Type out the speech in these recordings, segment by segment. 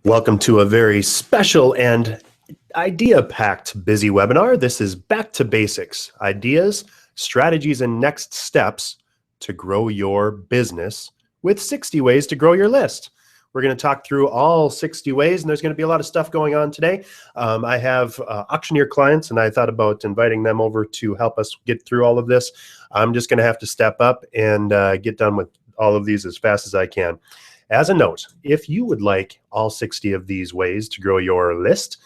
Welcome to a very special and idea-packed Busy webinar. This is Back to Basics, ideas, strategies, and next steps to grow your business with 60 ways to grow your list. We're going to talk through all 60 ways, and there's going to be a lot of stuff going on today. I have auctioneer clients, and I thought about inviting them over to help us get through all of this. I'm just going to have to step up and get done with all of these as fast as I can. As a note, if you would like all 60 of these ways to grow your list,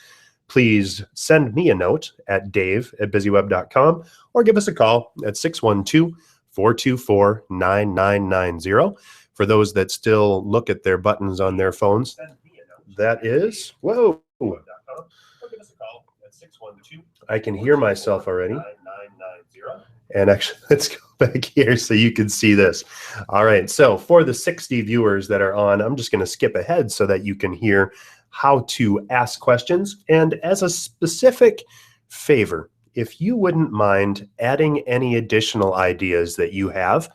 please send me a note at dave@BizzyWeb.com or give us a call at 612-424-9990. For those that still look at their buttons on their phones, that is, whoa, I can hear myself already. And actually, let's go back here so you can see this. All right, so for the 60 viewers that are on, I'm just going to skip ahead so that you can hear how to ask questions. And as a specific favor, if you wouldn't mind adding any additional ideas that you have,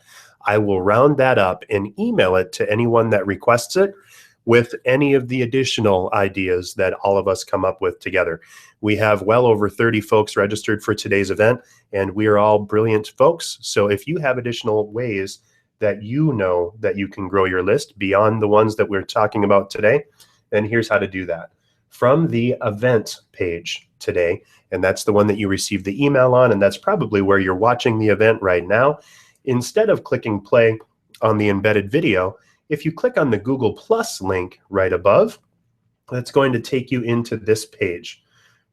I will round that up and email it to anyone that requests it with any of the additional ideas that all of us come up with together. We have well over 30 folks registered for today's event, and we are all brilliant folks. So if you have additional ways that you know that you can grow your list beyond the ones that we're talking about today, then here's how to do that. From the event page today, and that's the one that you received the email on, and that's probably where you're watching the event right now, instead of clicking play on the embedded video, if you click on the Google Plus link right above, that's going to take you into this page.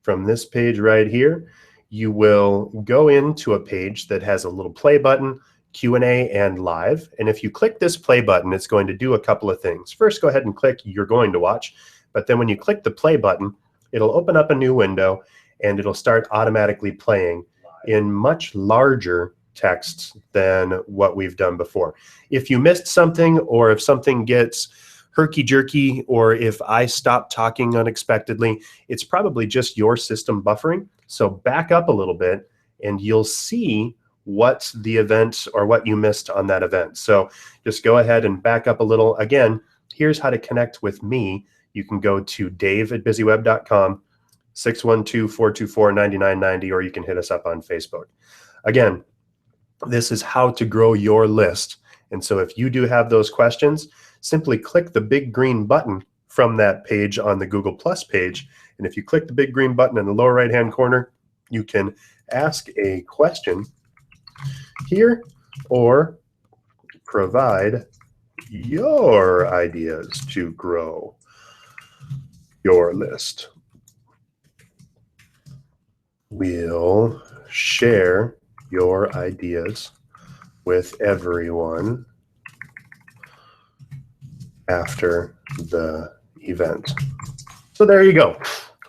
From this page right here, you will go into a page that has a little play button, Q&A, and live. And if you click this play button, it's going to do a couple of things. First, go ahead and click you're going to watch. But then when you click the play button, it'll open up a new window and it'll start automatically playing in much larger text than what we've done before. If you missed something, or if something gets herky-jerky, or if I stop talking unexpectedly, it's probably just your system buffering. So back up a little bit and you'll see what the event or what you missed on that event. So just go ahead and back up a little. Again, here's how to connect with me. You can go to dave@BizzyWeb.com, 612-424-9990, or you can hit us up on Facebook. Again, this is how to grow your list. And so if you do have those questions, simply click the big green button from that page on the Google Plus page. And if you click the big green button in the lower right-hand corner, you can ask a question here or provide your ideas to grow your list. We'll share your ideas with everyone after the event. So there you go.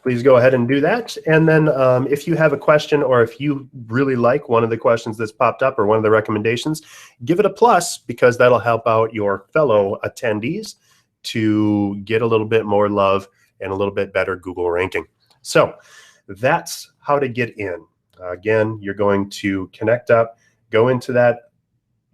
Please go ahead and do that. And then if you have a question, or if you really like one of the questions that's popped up or one of the recommendations, give it a plus, because that'll help out your fellow attendees to get a little bit more love and a little bit better Google ranking. So that's how to get in. Again, you're going to connect up, go into that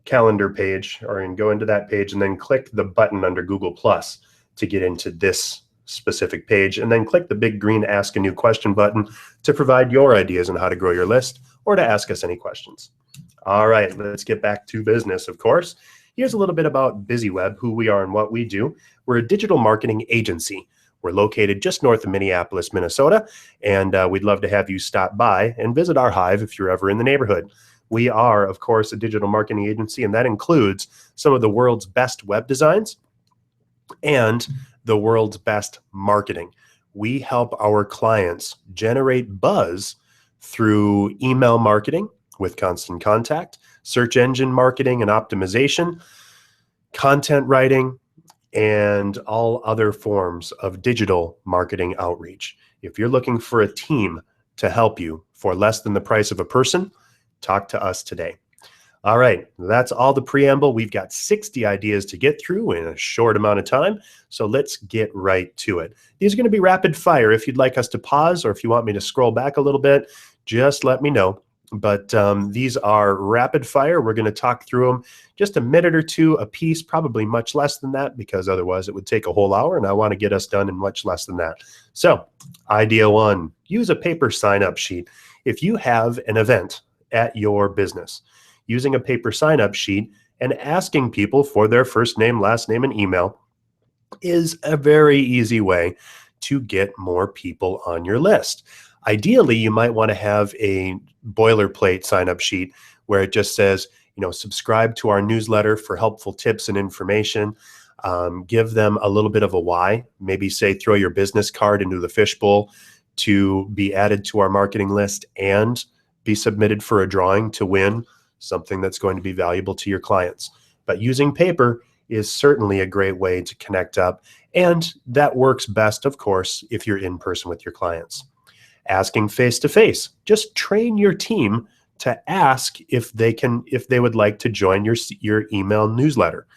calendar page, and go into that page, and then click the button under Google Plus to get into this specific page, and then click the big green Ask a New Question button to provide your ideas on how to grow your list or to ask us any questions. All right, let's get back to business, of course. Here's a little bit about BizzyWeb, who we are and what we do. We're a digital marketing agency. We're located just north of Minneapolis, Minnesota, and we'd love to have you stop by and visit our hive if you're ever in the neighborhood. We are, of course, a digital marketing agency, and that includes some of the world's best web designs and the world's best marketing. We help our clients generate buzz through email marketing with Constant Contact, search engine marketing and optimization, content writing, and all other forms of digital marketing outreach. If you're looking for a team to help you for less than the price of a person, talk to us today. All right, that's all the preamble. We've got 60 ideas to get through in a short amount of time, so let's get right to it. These are going to be rapid fire. If you'd like us to pause, or if you want me to scroll back a little bit, just let me know. But these are rapid fire. We're going to talk through them just a minute or two a piece, probably much less than that, because otherwise it would take a whole hour, and I want to get us done in much less than that. So idea one, use a paper sign-up sheet. If you have an event at your business, using a paper sign-up sheet and asking people for their first name, last name, and email is a very easy way to get more people on your list. Ideally, you might want to have a boilerplate sign-up sheet where it just says, subscribe to our newsletter for helpful tips and information. Give them a little bit of a why. Maybe say throw your business card into the fishbowl to be added to our marketing list and be submitted for a drawing to win something that's going to be valuable to your clients. But using paper is certainly a great way to connect up, and that works best, of course, if you're in person with your clients. Asking face-to-face, just train your team to ask if they would like to join your email newsletter.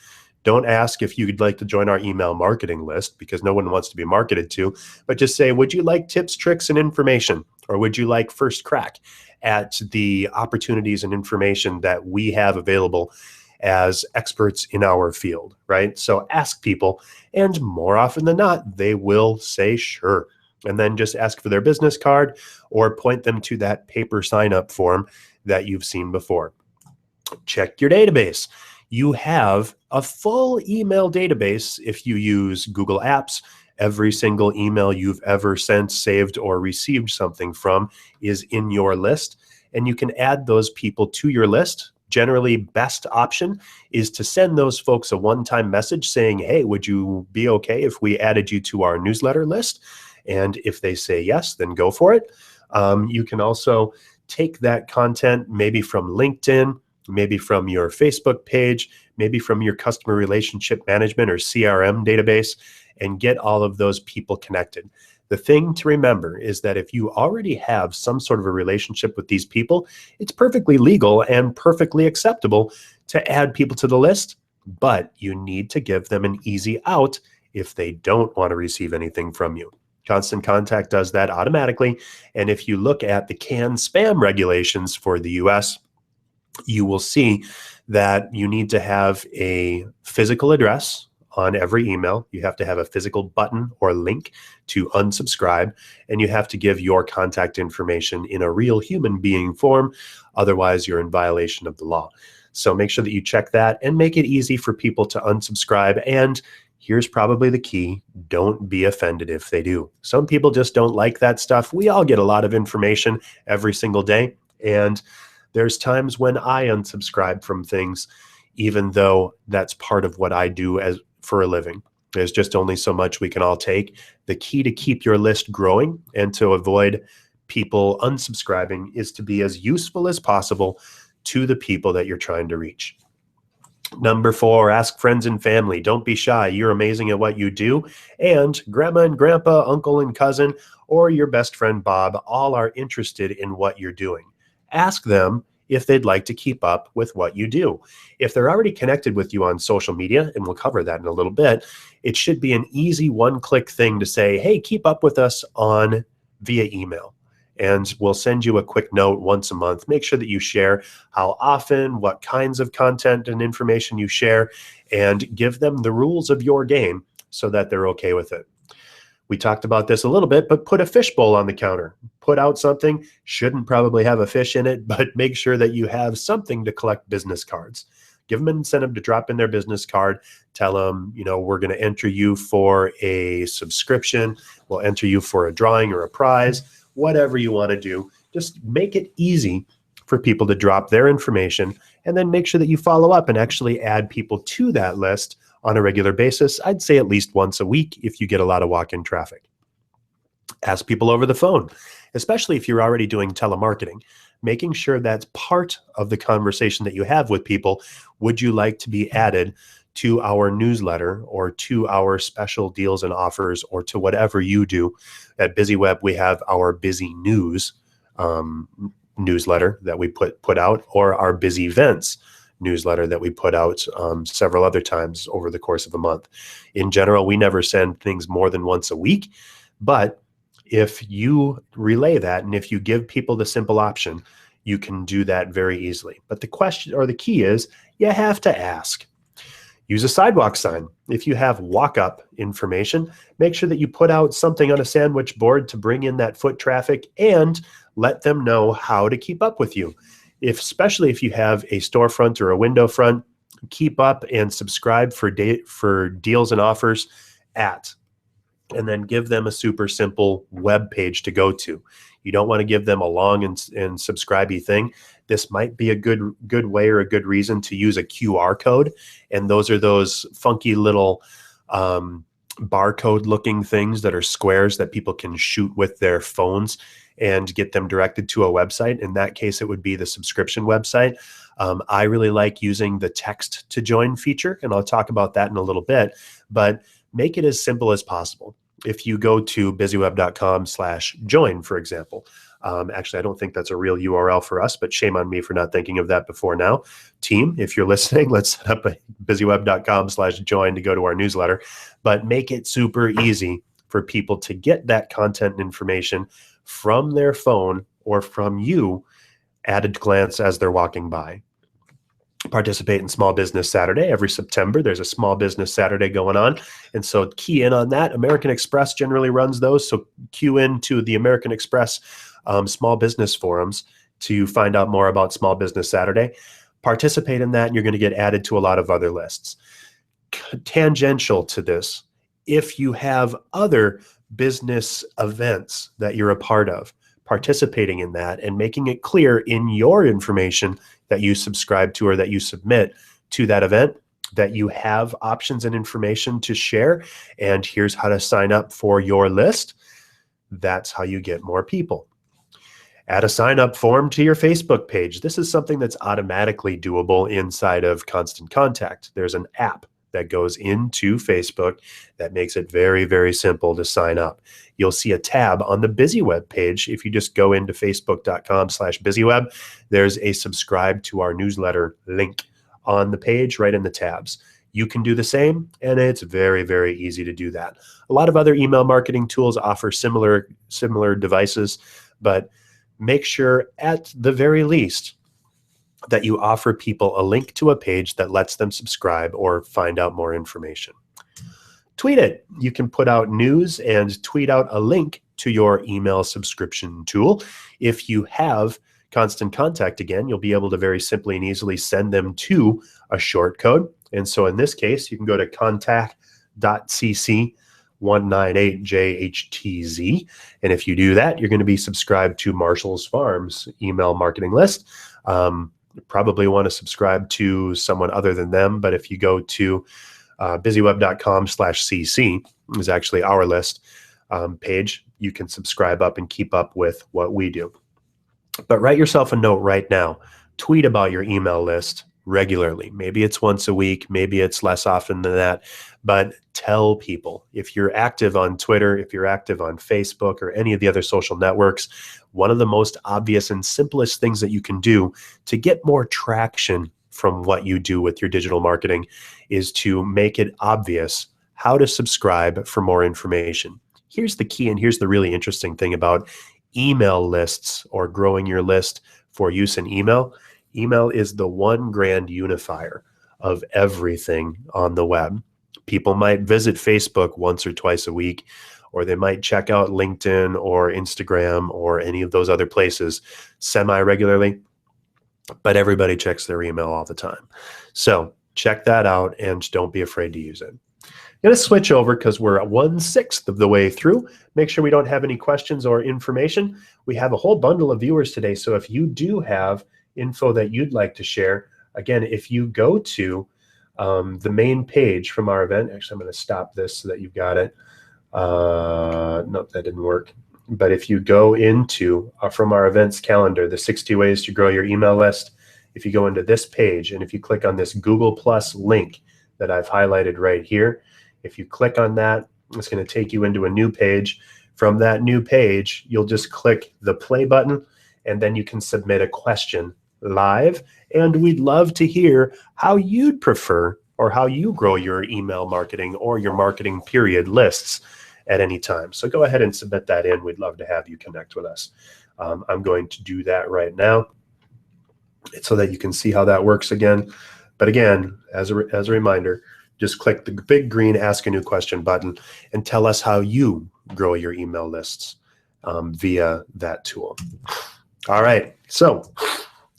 Don't ask if you'd like to join our email marketing list, because no one wants to be marketed to, but just say, would you like tips, tricks, and information? Or would you like first crack at the opportunities and information that we have available as experts in our field, right? So ask people, and more often than not, they will say sure. And then just ask for their business card or point them to that paper sign-up form that you've seen before. Check your database. You have a full email database if you use Google Apps. Every single email you've ever sent, saved, or received something from is in your list, and you can add those people to your list. Generally, best option is to send those folks a one-time message saying, hey, would you be okay if we added you to our newsletter list? And if they say yes, then go for it. You can also take that content maybe from LinkedIn, maybe from your Facebook page, maybe from your customer relationship management or CRM database, and get all of those people connected. The thing to remember is that if you already have some sort of a relationship with these people, it's perfectly legal and perfectly acceptable to add people to the list, but you need to give them an easy out if they don't want to receive anything from you. Constant Contact does that automatically. And if you look at the canned spam regulations for the US, you will see that you need to have a physical address on every email. You have to have a physical button or link to unsubscribe, and you have to give your contact information in a real human being form. Otherwise, you're in violation of the law. So make sure that you check that and make it easy for people to unsubscribe. And here's probably the key: don't be offended if they do. Some people just don't like that stuff. We all get a lot of information every single day, and there's times when I unsubscribe from things, even though that's part of what I do for a living. There's just only so much we can all take. The key to keep your list growing and to avoid people unsubscribing is to be as useful as possible to the people that you're trying to reach. Number 4, ask friends and family. Don't be shy. You're amazing at what you do. And grandma and grandpa, uncle and cousin, or your best friend Bob all are interested in what you're doing. Ask them if they'd like to keep up with what you do. If they're already connected with you on social media, and we'll cover that in a little bit, it should be an easy one-click thing to say, hey, keep up with us via email. And we'll send you a quick note once a month. Make sure that you share how often, what kinds of content and information you share, and give them the rules of your game so that they're okay with it. We talked about this a little bit, but put a fishbowl on the counter. Put out something, shouldn't probably have a fish in it, but make sure that you have something to collect business cards. Give them an incentive to drop in their business card. Tell them, we're going to enter you for a subscription. We'll enter you for a drawing or a prize, whatever you want to do. Just make it easy for people to drop their information, and then make sure that you follow up and actually add people to that list on a regular basis. I'd say at least once a week if you get a lot of walk-in traffic. Ask people over the phone, especially if you're already doing telemarketing, making sure that's part of the conversation that you have with people. Would you like to be added to our newsletter or to our special deals and offers or to whatever you do? At BizzyWeb, we have our Busy News newsletter that we put out, or our Busy Events newsletter that we put out several other times over the course of a month. In general, we never send things more than once a week, but if you relay that and if you give people the simple option, you can do that very easily. But the question or the key is you have to ask. Use a sidewalk sign. If you have walk-up information, make sure that you put out something on a sandwich board to bring in that foot traffic and let them know how to keep up with you. Especially if you have a storefront or a window front, keep up and subscribe for deals and offers at, and then give them a super simple web page to go to. You don't want to give them a long and subscribey thing. This might be a good way or a good reason to use a QR code. And those are those funky little barcode looking things that are squares that people can shoot with their phones and get them directed to a website. In that case, it would be the subscription website. I really like using the text to join feature, and I'll talk about that in a little bit, but make it as simple as possible. If you go to BizzyWeb.com/join, for example, actually, I don't think that's a real URL for us, but shame on me for not thinking of that before now. Team, if you're listening, let's set up a BizzyWeb.com/join to go to our newsletter, but make it super easy for people to get that content and information from their phone or from you at a glance as they're walking by. Participate in Small Business Saturday. Every September, there's a Small Business Saturday going on. And so key in on that. American Express generally runs those. So cue into the American Express small business forums to find out more about Small Business Saturday. Participate in that, and you're going to get added to a lot of other lists. Tangential to this, if you have other business events that you're a part of, participating in that and making it clear in your information that you subscribe to or that you submit to that event that you have options and information to share, and here's how to sign up for your list. That's how you get more people. Add a sign-up form to your Facebook page. This is something that's automatically doable inside of Constant Contact. There's an app that goes into Facebook that makes it very, very simple to sign up. You'll see a tab on the BizzyWeb page. If you just go into facebook.com/BizzyWeb, there's a subscribe to our newsletter link on the page right in the tabs. You can do the same, and it's very, very easy to do that. A lot of other email marketing tools offer similar devices, but make sure at the very least that you offer people a link to a page that lets them subscribe or find out more information. Tweet it. You can put out news and tweet out a link to your email subscription tool. If you have Constant Contact, again, you'll be able to very simply and easily send them to a short code. And so in this case, you can go to contact.cc198JHTZ. And if you do that, you're going to be subscribed to Marshall's Farms email marketing list. You probably want to subscribe to someone other than them, but if you go to BizzyWeb.com/cc is actually our list page, you can subscribe up and keep up with what we do. But write yourself a note right now. Tweet about your email list regularly. Maybe it's once a week, maybe it's less often than that, but tell people. If you're active on Twitter, if you're active on Facebook or any of the other social networks, one of the most obvious and simplest things that you can do to get more traction from what you do with your digital marketing is to make it obvious how to subscribe for more information. Here's the key, and here's the really interesting thing about email lists or growing your list for use in email. Email is the one grand unifier of everything on the web. People might visit Facebook once or twice a week, or they might check out LinkedIn or Instagram or any of those other places semi-regularly, but everybody checks their email all the time. So check that out and don't be afraid to use it. I'm going to switch over because we're at 1/6 of the way through. Make sure we don't have any questions or information. We have a whole bundle of viewers today, so if you do have info that you'd like to share, again, if you go to the main page from our event, actually I'm going to stop this so that you've got it. Nope, that didn't work. But if you go into from our events calendar, the 60 ways to grow your email list, if you go into this page and if you click on this Google Plus link that I've highlighted right here, if you click on that, it's going to take you into a new page. From that new page, you'll just click the play button, and then you can submit a question live. And we'd love to hear how you'd prefer or how you grow your email marketing or your marketing period lists at any time. So go ahead and submit that in. We'd love to have you connect with us. I'm going to do that right now. so that you can see how that works again. But again, as a reminder, just click the big green Ask a New Question button and tell us how you grow your email lists via that tool. All right, so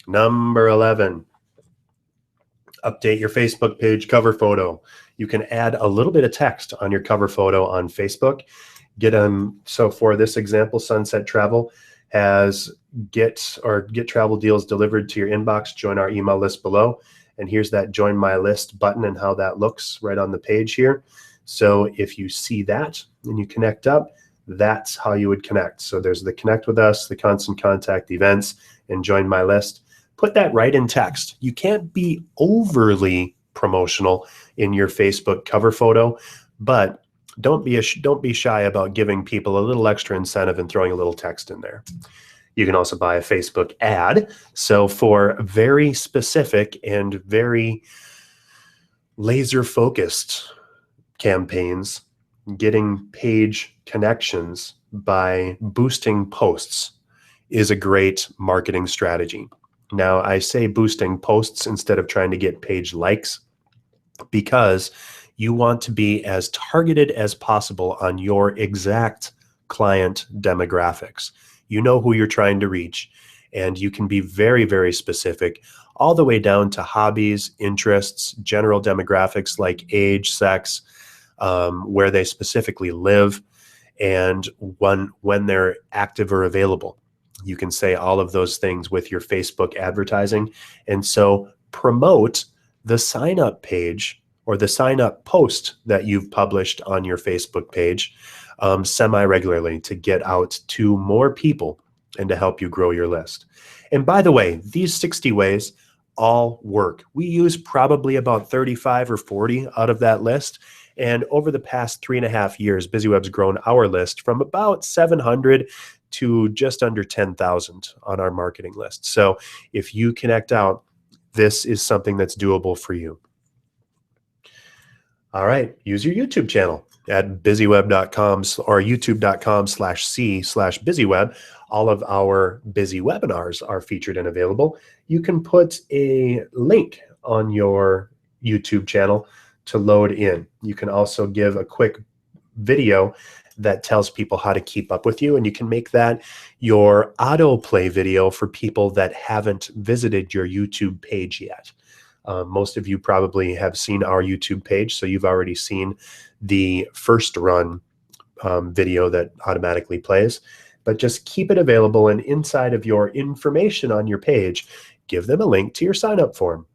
number 11, update your Facebook page cover photo. You can add a little bit of text on your cover photo on Facebook. So for this example, Sunset Travel has get travel deals delivered to your inbox. Join our email list below. And here's that join my list button and how that looks right on the page here. So if you see that and you connect up, that's how you would connect. So there's the connect with us, the constant contact events, and join my list. Put that right in text. You can't be overly promotional in your Facebook cover photo, but don't be shy about giving people a little extra incentive and throwing a little text in there. You can also buy a Facebook ad. So for very specific and very laser focused campaigns, getting page connections by boosting posts is a great marketing strategy. Now, I say boosting posts instead of trying to get page likes because you want to be as targeted as possible on your exact client demographics. You know who you're trying to reach, and you can be very, very specific, all the way down to hobbies, interests, general demographics like age, sex, where they specifically live, and when they're active or available. You can say all of those things with your Facebook advertising. And so promote the sign-up page or the sign-up post that you've published on your Facebook page semi-regularly to get out to more people and to help you grow your list. And by the way, these 60 ways all work. We use probably about 35 or 40 out of that list. And over the past 3.5 years, BizzyWeb's grown our list from about 700 to just under 10,000 on our marketing list. So if you connect out, this is something that's doable for you. All right, use your YouTube channel at BizzyWeb.com or YouTube.com/C/BizzyWeb. All of our BizzyWebinars are featured and available. You can put a link on your YouTube channel to load in. You can also give a quick video that tells people how to keep up with you, and you can make that your autoplay video for people that haven't visited your YouTube page yet. Most of you probably have seen our YouTube page, so you've already seen the first run video that automatically plays, but just keep it available, and inside of your information on your page, give them a link to your sign-up form.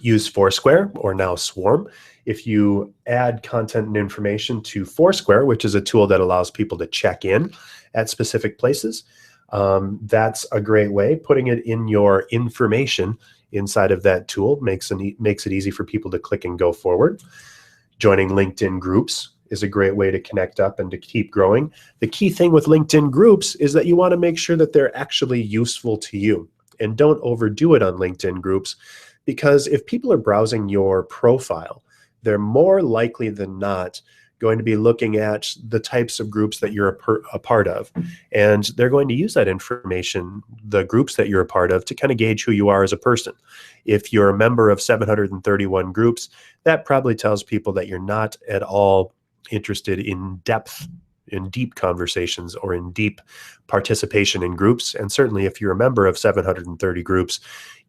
Use Foursquare, or now Swarm. If you add content and information to Foursquare, which is a tool that allows people to check in at specific places, that's a great way. Putting it in your information inside of that tool makes it easy for people to click and go forward. Joining LinkedIn groups is a great way to connect up and to keep growing. The key thing with LinkedIn groups is that you want to make sure that they're actually useful to you, and don't overdo it on LinkedIn groups, because if people are browsing your profile, they're more likely than not going to be looking at the types of groups that you're a part of. And they're going to use that information, the groups that you're a part of, to kind of gauge who you are as a person. If you're a member of 731 groups, that probably tells people that you're not at all interested in deep conversations or in deep participation in groups. And certainly if you're a member of 730 groups,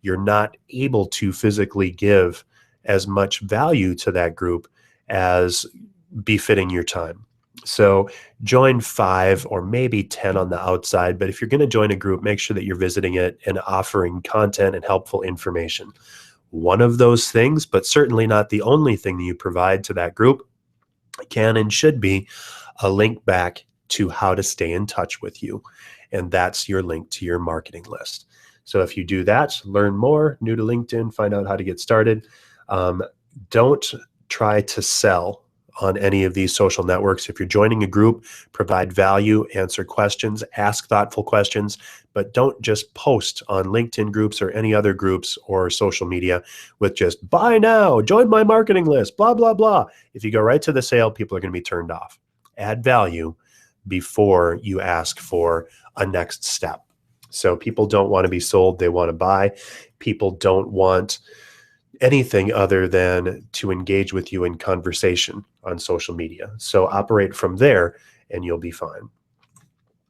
you're not able to physically give as much value to that group as befitting your time. So join 5 or maybe 10 on the outside, but if you're going to join a group, make sure that you're visiting it and offering content and helpful information. One of those things, but certainly not the only thing that you provide to that group, can and should be a link back to how to stay in touch with you. And that's your link to your marketing list. So if you do that, learn more, new to LinkedIn, find out how to get started. Don't try to sell on any of these social networks. If you're joining a group, provide value, answer questions, ask thoughtful questions, but don't just post on LinkedIn groups or any other groups or social media with just buy now, join my marketing list, blah, blah, blah. If you go right to the sale, people are going to be turned off. Add value before you ask for a next step. So people don't want to be sold, they want to buy. People don't want anything other than to engage with you in conversation on social media. So operate from there and you'll be fine.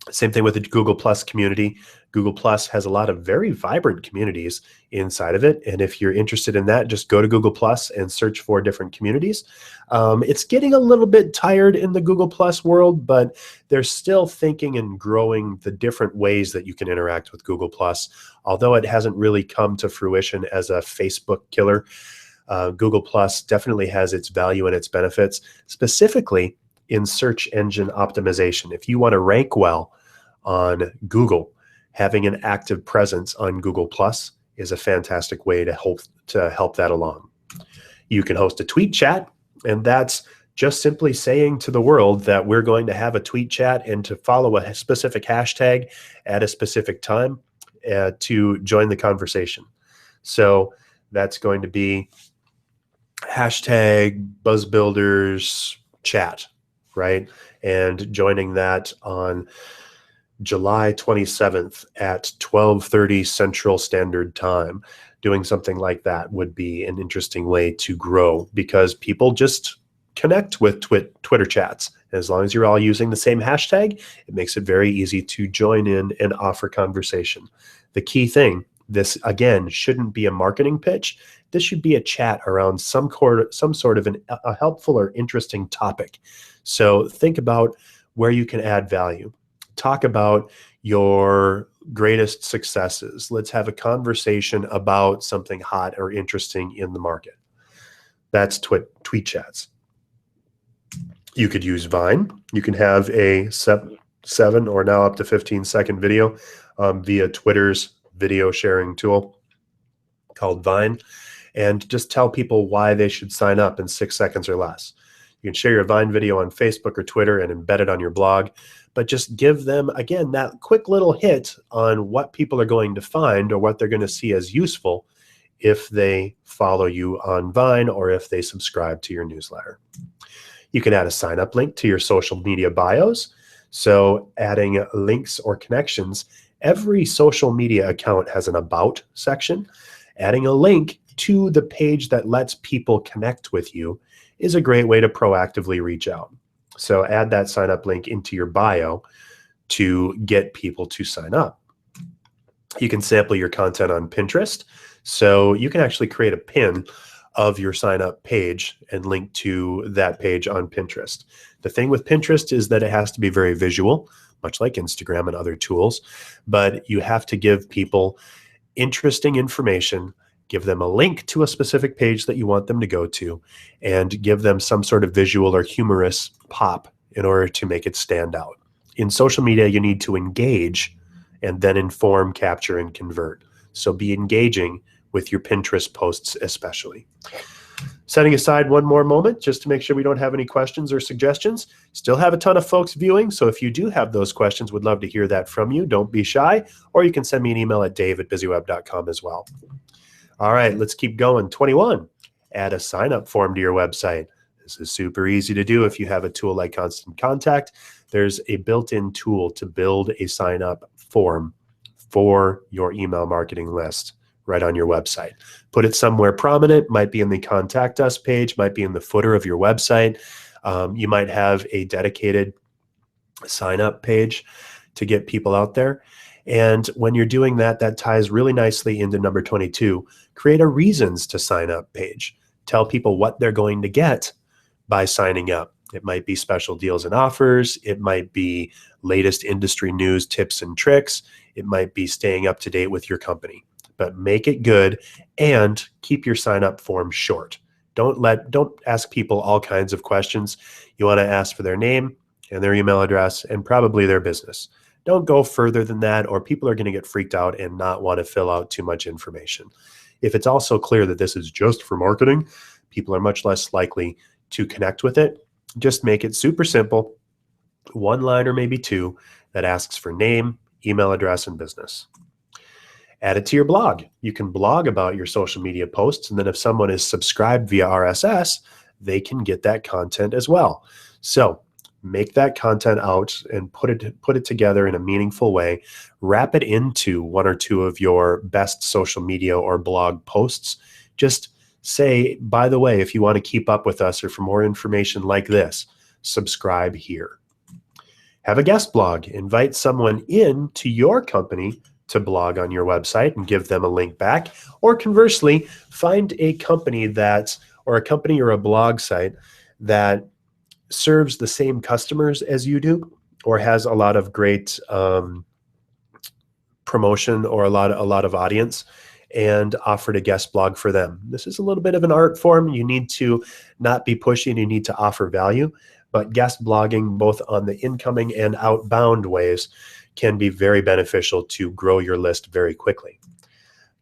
Same thing with the Google Plus community. Google Plus has a lot of very vibrant communities inside of it. And if you're interested in that, just go to Google Plus and search for different communities. It's getting a little bit tired in the Google Plus world, but they're still thinking and growing the different ways that you can interact with Google Plus. Although it hasn't really come to fruition as a Facebook killer, Google Plus definitely has its value and its benefits, specifically in search engine optimization. If you want to rank well on Google, having an active presence on Google Plus is a fantastic way to help that along. You can host a tweet chat, and that's just simply saying to the world that we're going to have a tweet chat and to follow a specific hashtag at a specific time to join the conversation. So that's going to be hashtag BuzzBuilders chat, right? And joining that on July 27th at 12:30 Central Standard Time. Doing something like that would be an interesting way to grow, because people just connect with Twitter chats. As long as you're all using the same hashtag, it makes it very easy to join in and offer conversation. The key thing, this again shouldn't be a marketing pitch. This should be a chat around some sort of a helpful or interesting topic. So think about where you can add value. Talk about your greatest successes. Let's have a conversation about something hot or interesting in the market. That's tweet chats. You could use Vine. You can have a 7 or now up to 15-second video via Twitter's video sharing tool called Vine, and just tell people why they should sign up in 6 seconds or less. You can share your Vine video on Facebook or Twitter and embed it on your blog, but just give them, again, that quick little hit on what people are going to find or what they're going to see as useful if they follow you on Vine or if they subscribe to your newsletter. You can add a sign-up link to your social media bios. So adding links or connections, every social media account has an About section. Adding a link to the page that lets people connect with you is a great way to proactively reach out. So add that sign-up link into your bio to get people to sign up. You can sample your content on Pinterest. So you can actually create a pin of your sign-up page and link to that page on Pinterest. The thing with Pinterest is that it has to be very visual, much like Instagram and other tools, but you have to give people interesting information, give them a link to a specific page that you want them to go to, and give them some sort of visual or humorous pop in order to make it stand out. In social media, you need to engage and then inform, capture, and convert. So be engaging with your Pinterest posts especially. Setting aside one more moment just to make sure we don't have any questions or suggestions. Still have a ton of folks viewing, so if you do have those questions, would love to hear that from you. Don't be shy, or you can send me an email at dave@bizzyweb.com as well. All right, let's keep going. 21, add a sign-up form to your website. This is super easy to do if you have a tool like Constant Contact. There's a built-in tool to build a sign-up form for your email marketing list right on your website. Put it somewhere prominent, might be in the Contact Us page, might be in the footer of your website. You might have a dedicated sign-up page to get people out there. And when you're doing that, that ties really nicely into number 22. Create a reasons to sign up page. Tell people what they're going to get by signing up. It might be special deals and offers. It might be latest industry news, tips and tricks. It might be staying up to date with your company. But make it good and keep your sign-up form short. Don't ask people all kinds of questions. You want to ask for their name and their email address and probably their business. Don't go further than that, or people are going to get freaked out and not want to fill out too much information. If it's also clear that this is just for marketing, people are much less likely to connect with it. Just make it super simple, one line or maybe two, that asks for name, email address, and business. Add it to your blog. You can blog about your social media posts, and then if someone is subscribed via RSS, they can get that content as well. So make that content out and put it together in a meaningful way, wrap it into one or two of your best social media or blog posts. Just say, by the way, if you want to keep up with us or for more information like this, subscribe here. Have a guest blog. Invite someone in to your company to blog on your website and give them a link back. Or conversely, find a company or a blog site that serves the same customers as you do, or has a lot of great promotion or a lot of audience, and offered a guest blog for them. This is a little bit of an art form. You need to not be pushy, you need to offer value, but guest blogging both on the incoming and outbound ways can be very beneficial to grow your list very quickly.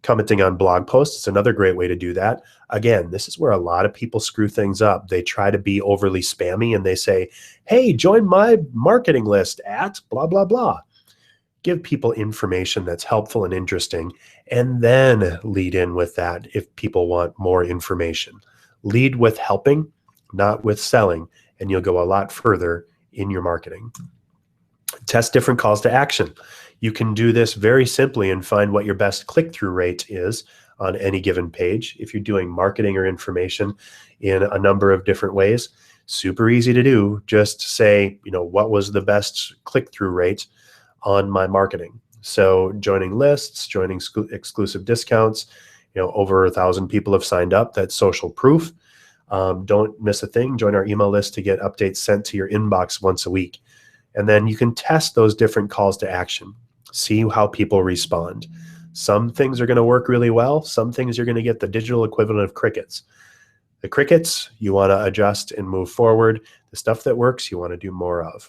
Commenting on blog posts is another great way to do that. Again, this is where a lot of people screw things up. They try to be overly spammy and they say, hey, join my marketing list at blah, blah, blah. Give people information that's helpful and interesting, and then lead in with that if people want more information. Lead with helping, not with selling, and you'll go a lot further in your marketing. Test different calls to action. You can do this very simply and find what your best click-through rate is on any given page. If you're doing marketing or information in a number of different ways, super easy to do. Just say, what was the best click-through rate on my marketing? So joining lists, joining exclusive discounts, over 1,000 people have signed up. That's social proof. Don't miss a thing. Join our email list to get updates sent to your inbox once a week. And then you can test those different calls to action. See how people respond. Some things are going to work really well. Some things you're going to get the digital equivalent of crickets. The crickets, you want to adjust and move forward. The stuff that works, you want to do more of.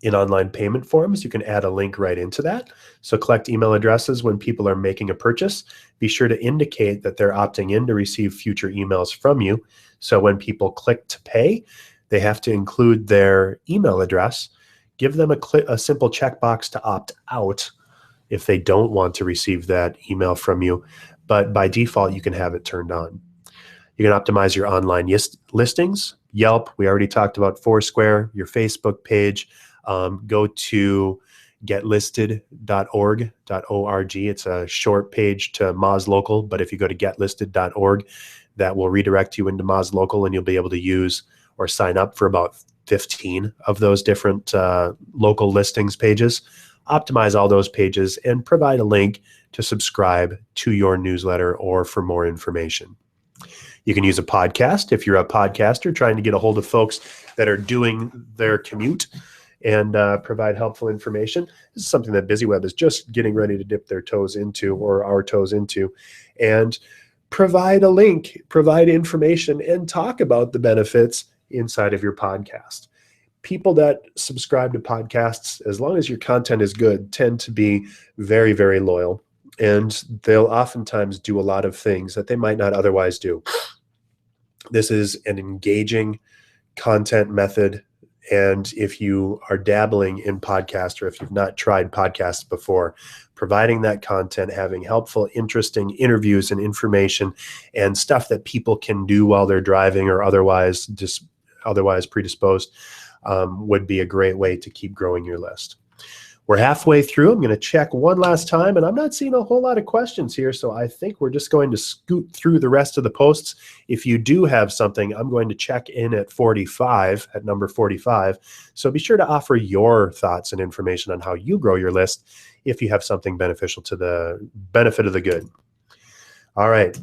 In online payment forms, you can add a link right into that. So collect email addresses when people are making a purchase. Be sure to indicate that they're opting in to receive future emails from you. So when people click to pay, they have to include their email address. Give them a simple checkbox to opt out if they don't want to receive that email from you. But by default, you can have it turned on. You can optimize your online listings. Yelp, we already talked about Foursquare, your Facebook page. Go to getlisted.org. It's a short page to Moz Local, but if you go to getlisted.org, that will redirect you into Moz Local, and you'll be able to use or sign up for about 15 of those different local listings pages. Optimize all those pages and provide a link to subscribe to your newsletter or for more information. You can use a podcast if you're a podcaster trying to get a hold of folks that are doing their commute and provide helpful information. This is something that BizzyWeb is just getting ready to dip their toes into, or our toes into, and provide a link, provide information, and talk about the benefits inside of your podcast. People that subscribe to podcasts, as long as your content is good, tend to be very, very loyal, and they'll oftentimes do a lot of things that they might not otherwise do. This is an engaging content method, and if you are dabbling in podcast, or if you've not tried podcasts before, providing that content, having helpful, interesting interviews and information and stuff that people can do while they're driving or otherwise predisposed would be a great way to keep growing your list. We're halfway through. I'm going to check one last time, and I'm not seeing a whole lot of questions here, so I think we're just going to scoot through the rest of the posts. If you do have something, I'm going to check in at number 45. So be sure to offer your thoughts and information on how you grow your list if you have something beneficial to the benefit of the good. All right.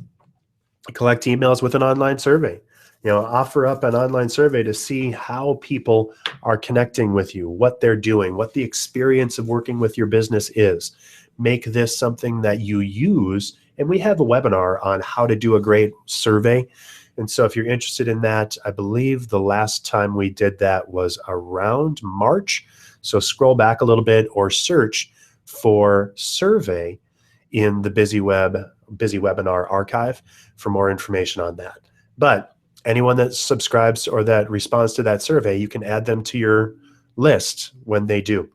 Collect emails with an online survey. Offer up an online survey to see how people are connecting with you, what they're doing, what the experience of working with your business is. Make this something that you use. And we have a webinar on how to do a great survey. And so if you're interested in that, I believe the last time we did that was around March. So scroll back a little bit or search for survey in the BizzyWebinar archive for more information on that. But anyone that subscribes or that responds to that survey, you can add them to your list when they do.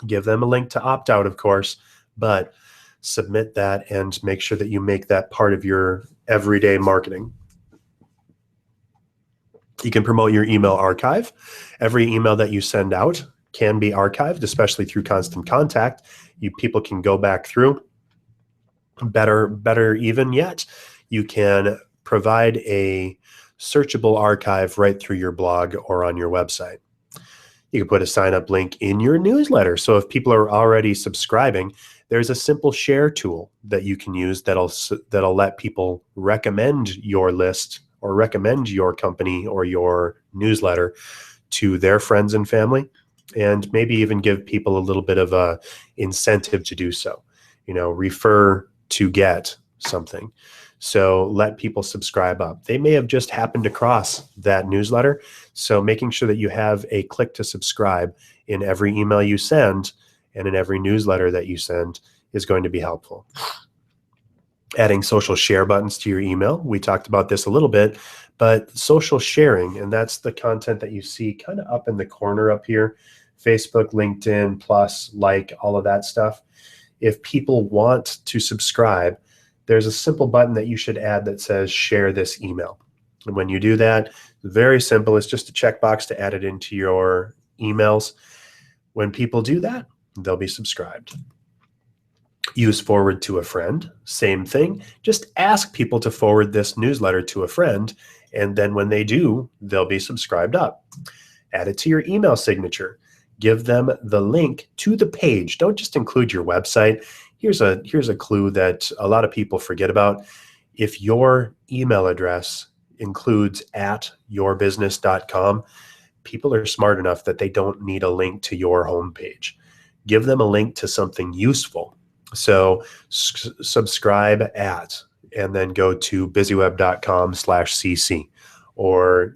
Give them a link to opt out, of course, but submit that and make sure that you make that part of your everyday marketing. You can promote your email archive. Every email that you send out can be archived, especially through Constant Contact. People can go back through. Better even yet, you can provide a searchable archive right through your blog or on your website. You can put a sign-up link in your newsletter. So if people are already subscribing, there's a simple share tool that you can use that'll let people recommend your list or recommend your company or your newsletter to their friends and family, and maybe even give people a little bit of a incentive to do so. Refer to get something. So let people subscribe up. They may have just happened across that newsletter. So making sure that you have a click to subscribe in every email you send and in every newsletter that you send is going to be helpful. Adding social share buttons to your email. We talked about this a little bit, but social sharing, and that's the content that you see kind of up in the corner up here, Facebook, LinkedIn, plus, like, all of that stuff. If people want to subscribe, there's a simple button that you should add that says share this email. And when you do that, very simple. It's just a checkbox to add it into your emails. When people do that, they'll be subscribed. Use forward to a friend. Same thing. Just ask people to forward this newsletter to a friend, and then when they do, they'll be subscribed up. Add it to your email signature. Give them the link to the page. Don't just include your website. Here's a clue that a lot of people forget about. If your email address includes @yourbusiness.com, people are smart enough that they don't need a link to your homepage. Give them a link to something useful. So subscribe at, and then go to BizzyWeb.com/cc, or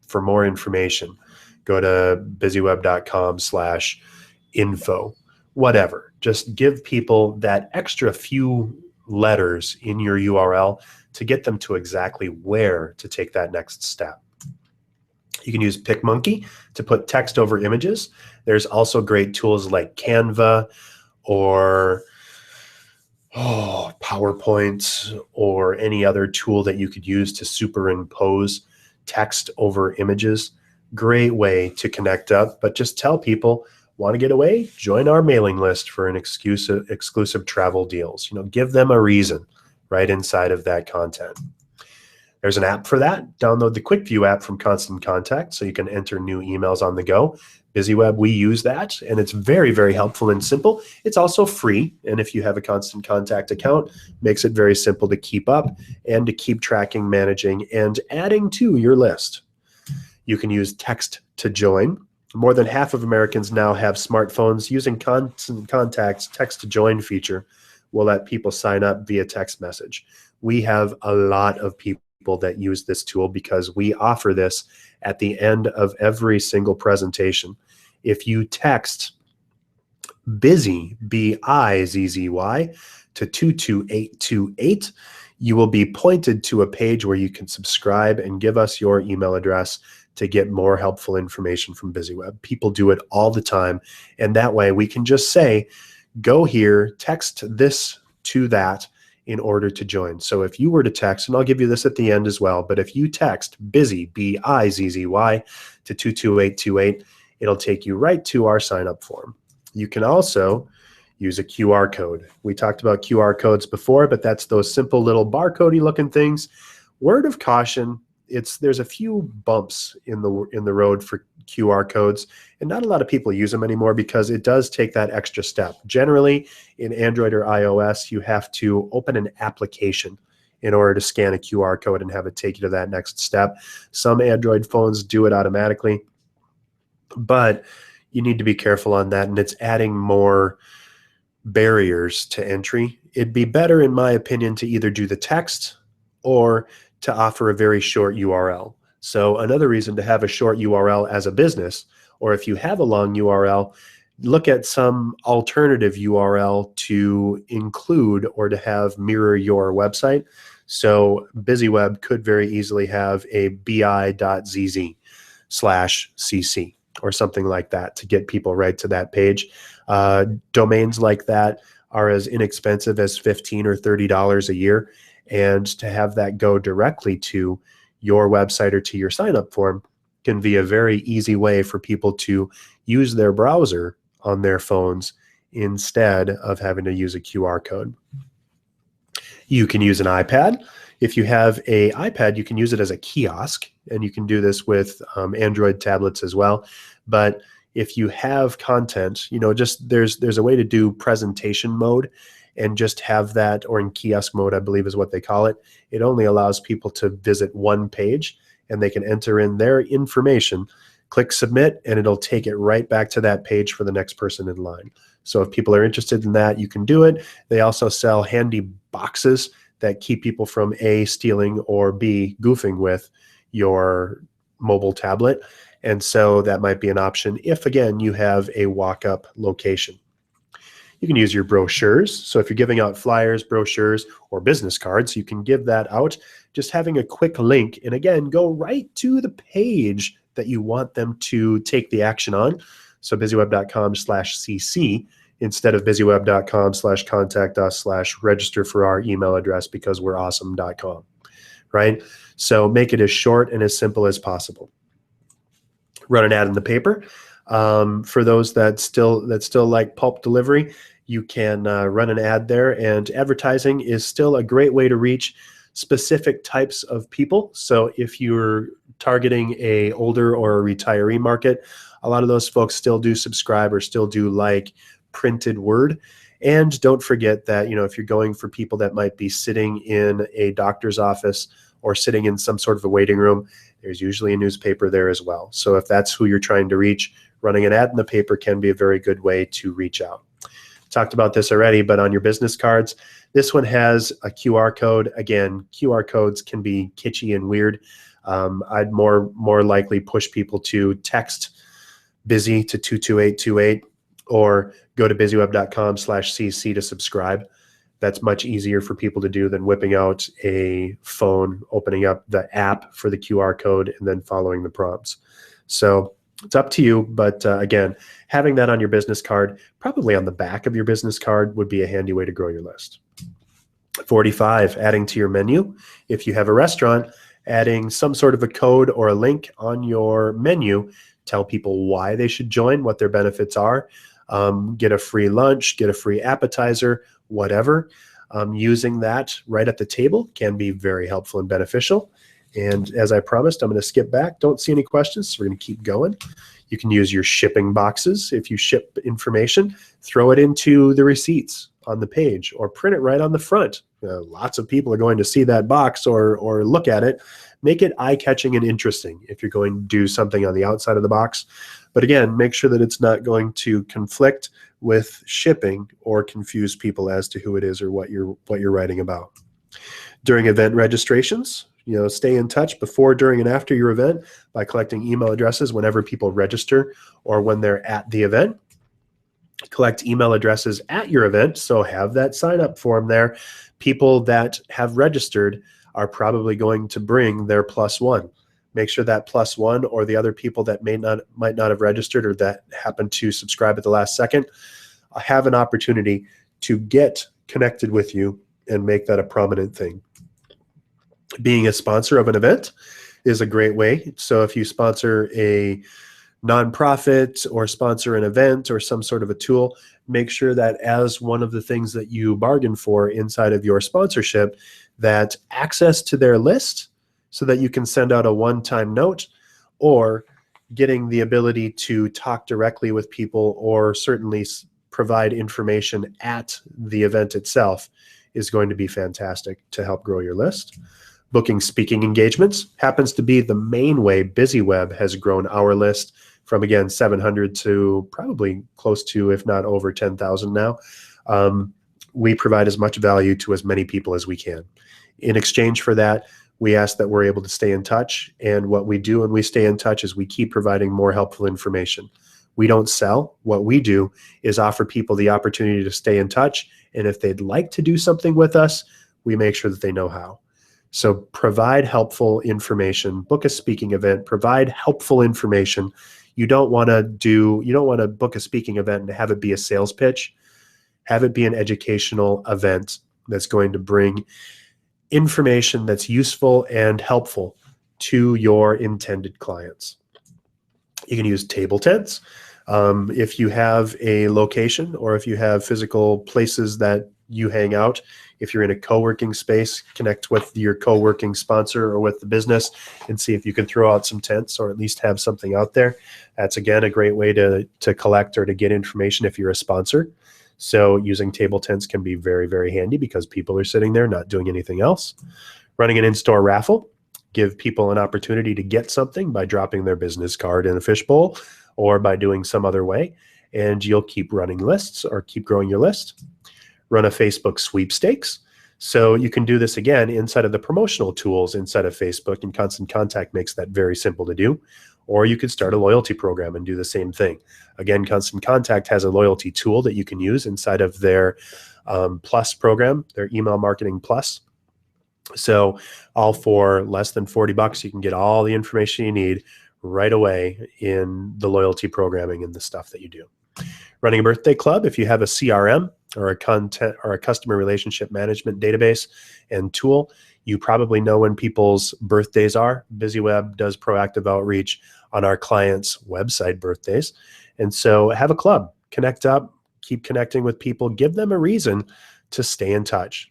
for more information, go to BizzyWeb.com/info, whatever. Just give people that extra few letters in your URL to get them to exactly where to take that next step. You can use PicMonkey to put text over images. There's also great tools like Canva or PowerPoint or any other tool that you could use to superimpose text over images. Great way to connect up, but just tell people, want to get away? Join our mailing list for an exclusive travel deals. Give them a reason right inside of that content. There's an app for that. Download the Quick View app from Constant Contact so you can enter new emails on the go. BizzyWeb, we use that, and it's very, very helpful and simple. It's also free, and if you have a Constant Contact account, makes it very simple to keep up and to keep tracking, managing, and adding to your list. You can use text to join. More than half of Americans now have smartphones. Using Constant Contact's text to join feature will let people sign up via text message. We have a lot of people that use this tool because we offer this at the end of every single presentation. If you text BIZZY, BIZZY, to 22828, you will be pointed to a page where you can subscribe and give us your email address to get more helpful information from BizzyWeb. People do it all the time, and that way we can just say, go here, text this to that in order to join. So if you were to text, and I'll give you this at the end as well, but if you text BIZZY, BIZZY, to 22828, it'll take you right to our sign-up form. You can also use a QR code. We talked about QR codes before, but that's those simple little barcode-y looking things. Word of caution, there's a few bumps in the road for QR codes, and not a lot of people use them anymore because it does take that extra step. Generally, in Android or iOS, you have to open an application in order to scan a QR code and have it take you to that next step. Some Android phones do it automatically, but you need to be careful on that, and it's adding more barriers to entry. It'd be better, in my opinion, to either do the text or to offer a very short URL. So another reason to have a short URL as a business, or if you have a long URL, look at some alternative URL to include or to have mirror your website. So BizzyWeb could very easily have a bi.zz/cc or something like that to get people right to that page. Domains like that are as inexpensive as $15 or $30 a year. And to have that go directly to your website or to your sign-up form can be a very easy way for people to use their browser on their phones instead of having to use a QR code. You can use an iPad. If you have an iPad, you can use it as a kiosk, and you can do this with Android tablets as well. But if you have content, just there's a way to do presentation mode and just have that, or in kiosk mode, I believe is what they call it. It only allows people to visit one page, and they can enter in their information, click submit, and it'll take it right back to that page for the next person in line. So if people are interested in that, you can do it. They also sell handy boxes that keep people from A, stealing, or B, goofing with your mobile tablet. And so that might be an option if, again, you have a walk-up location. You can use your brochures. So if you're giving out flyers, brochures, or business cards, you can give that out. Just having a quick link, and again, go right to the page that you want them to take the action on. So BizzyWeb.com/cc instead of BizzyWeb.com/contact us/register for our email address because we're awesome.com, right? So make it as short and as simple as possible. Run an ad in the paper. For those that still like pulp delivery, you can run an ad there, and advertising is still a great way to reach specific types of people. So if you're targeting a older or a retiree market, a lot of those folks still do subscribe or still do like printed word. And don't forget that, if you're going for people that might be sitting in a doctor's office or sitting in some sort of a waiting room, there's usually a newspaper there as well. So if that's who you're trying to reach, running an ad in the paper can be a very good way to reach out. Talked about this already, but on your business cards, this one has a QR code. Again, QR codes can be kitschy and weird. I'd more likely push people to text busy to 22828 or go to BizzyWeb.com/cc to subscribe. That's much easier for people to do than whipping out a phone, opening up the app for the QR code, and then following the prompts. So it's up to you, but again, having that on your business card, probably on the back of your business card, would be a handy way to grow your list. 45, adding to your menu. If you have a restaurant, adding some sort of a code or a link on your menu, tell people why they should join, what their benefits are, get a free lunch, get a free appetizer, whatever. Using that right at the table can be very helpful and beneficial. And as I promised, I'm going to skip back. Don't see any questions, so we're going to keep going. You can use your shipping boxes. If you ship information, throw it into the receipts on the page or print it right on the front. Lots of people are going to see that box or look at it. Make it eye-catching and interesting if you're going to do something on the outside of the box. But again, make sure that it's not going to conflict with shipping or confuse people as to who it is or what you're writing about. During event registrations, stay in touch before, during, and after your event by collecting email addresses whenever people register or when they're at the event. Collect email addresses at your event, so have that sign-up form there. People that have registered are probably going to bring their +1. Make sure that +1 or the other people that might not have registered or that happen to subscribe at the last second have an opportunity to get connected with you and make that a prominent thing. Being a sponsor of an event is a great way. So if you sponsor a nonprofit or sponsor an event or some sort of a tool, make sure that as one of the things that you bargain for inside of your sponsorship, that access to their list so that you can send out a one-time note, or getting the ability to talk directly with people or certainly provide information at the event itself is going to be fantastic to help grow your list. Booking speaking engagements happens to be the main way BizzyWeb has grown our list from, again, 700 to probably close to, if not over 10,000 now. We provide as much value to as many people as we can. In exchange for that, we ask that we're able to stay in touch. And what we do when we stay in touch is we keep providing more helpful information. We don't sell. What we do is offer people the opportunity to stay in touch. And if they'd like to do something with us, we make sure that they know how. So provide helpful information, book a speaking event, provide helpful information. You don't want to book a speaking event and have it be a sales pitch. Have it be an educational event that's going to bring information that's useful and helpful to your intended clients. You can use table tents. If you have a location or if you have physical places that you hang out, if you're in a co-working space, connect with your co-working sponsor or with the business and see if you can throw out some tents or at least have something out there. That's, again, a great way to collect or to get information if you're a sponsor. So using table tents can be very, very handy because people are sitting there not doing anything else. Running an in-store raffle. Give people an opportunity to get something by dropping their business card in a fishbowl or by doing some other way, and you'll keep running lists or keep growing your list. Run a Facebook sweepstakes. So you can do this, again, inside of the promotional tools inside of Facebook, and Constant Contact makes that very simple to do. Or you could start a loyalty program and do the same thing. Again, Constant Contact has a loyalty tool that you can use inside of their Plus program, their Email Marketing Plus. So all for less than $40, you can get all the information you need right away in the loyalty programming and the stuff that you do. Running a birthday club. If you have a CRM or a content or a customer relationship management database and tool, you probably know when people's birthdays are. BizzyWeb does proactive outreach on our clients' website birthdays. And so have a club, connect up, keep connecting with people, give them a reason to stay in touch.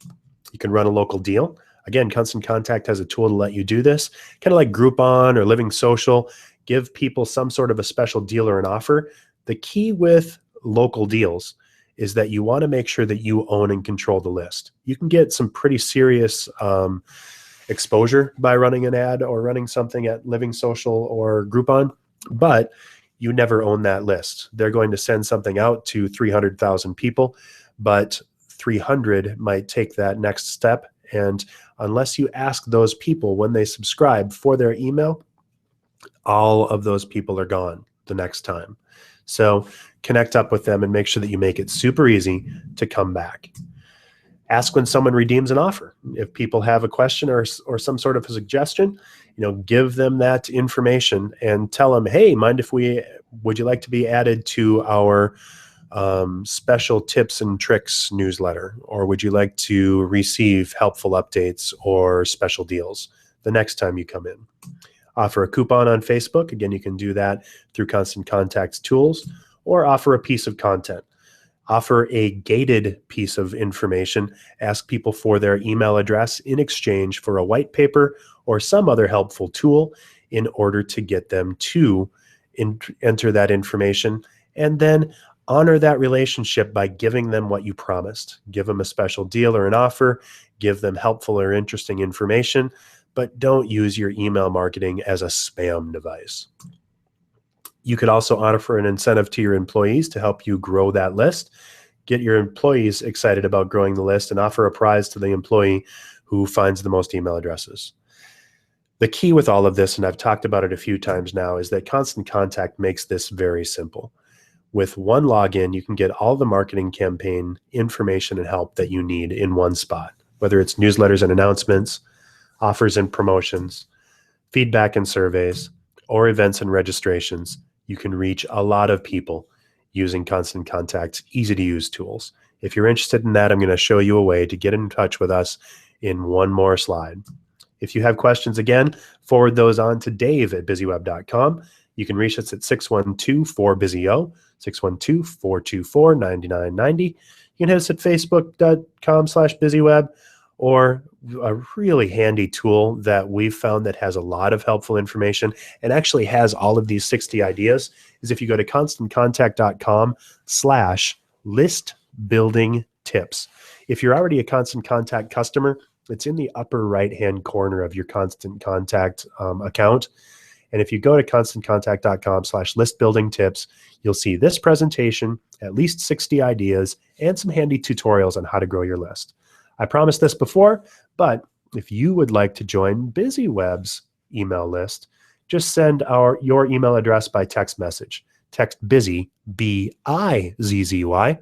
You can run a local deal. Again, Constant Contact has a tool to let you do this, kind of like Groupon or Living Social. Give people some sort of a special deal or an offer. The key with local deals is that you want to make sure that you own and control the list. You can get some pretty serious exposure by running an ad or running something at Living Social or Groupon, but you never own that list. They're going to send something out to 300,000 people, but 300 might take that next step. And unless you ask those people when they subscribe for their email, all of those people are gone the next time. So connect up with them and make sure that you make it super easy to come back. Ask when someone redeems an offer. If people have a question or some sort of a suggestion, give them that information and tell them, hey, would you like to be added to our special tips and tricks newsletter, or would you like to receive helpful updates or special deals the next time you come in? Offer a coupon on Facebook. Again, you can do that through Constant Contact's tools, or offer a piece of content. Offer a gated piece of information. Ask people for their email address in exchange for a white paper or some other helpful tool in order to get them to enter that information, and then honor that relationship by giving them what you promised. Give them a special deal or an offer, give them helpful or interesting information, but don't use your email marketing as a spam device. You could also offer an incentive to your employees to help you grow that list. Get your employees excited about growing the list and offer a prize to the employee who finds the most email addresses. The key with all of this, and I've talked about it a few times now, is that Constant Contact makes this very simple. With one login, you can get all the marketing campaign information and help that you need in one spot, whether it's newsletters and announcements, offers and promotions, feedback and surveys, or events and registrations. You can reach a lot of people using Constant Contact's easy-to-use tools. If you're interested in that, I'm going to show you a way to get in touch with us in one more slide. If you have questions, again, forward those on to Dave at BizzyWeb.com. You can reach us at 612-4BizzyO, 612-424-9990. You can hit us at Facebook.com/BizzyWeb, or a really handy tool that we've found that has a lot of helpful information and actually has all of these 60 ideas is if you go to ConstantContact.com/list-building-tips. If you're already a Constant Contact customer, it's in the upper right-hand corner of your Constant Contact account. And if you go to ConstantContact.com/list-building-tips, you'll see this presentation, at least 60 ideas, and some handy tutorials on how to grow your list. I promised this before, but if you would like to join BizzyWeb's email list, just send your email address by text message. Text Bizzy, B-I-Z-Z-Y.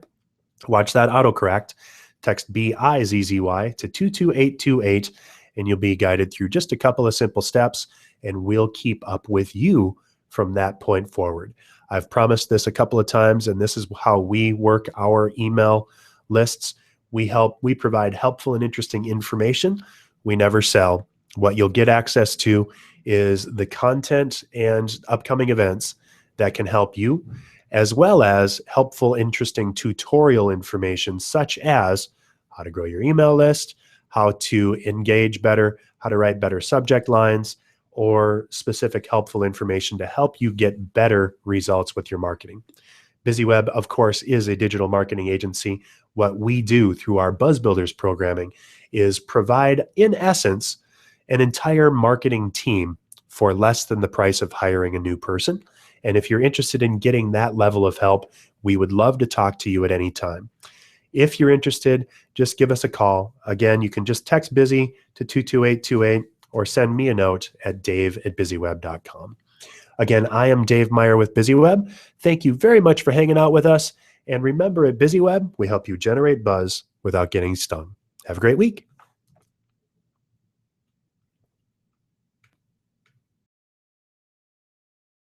Watch that autocorrect. Text B-I-Z-Z-Y to 22828, and you'll be guided through just a couple of simple steps, and we'll keep up with you from that point forward. I've promised this a couple of times, and this is how we work our email lists. We provide helpful and interesting information. We never sell. What you'll get access to is the content and upcoming events that can help you, as well as helpful, interesting tutorial information such as how to grow your email list, how to engage better, how to write better subject lines, or specific helpful information to help you get better results with your marketing. BizzyWeb, of course, is a digital marketing agency. What we do through our Buzz Builders programming is provide, in essence, an entire marketing team for less than the price of hiring a new person. And if you're interested in getting that level of help, we would love to talk to you at any time. If you're interested, just give us a call. Again, you can just text Busy to 22828 or send me a note at dave@bizzyweb.com. Again, I am Dave Meyer with BizzyWeb. Thank you very much for hanging out with us. And remember, at BizzyWeb, we help you generate buzz without getting stung. Have a great week.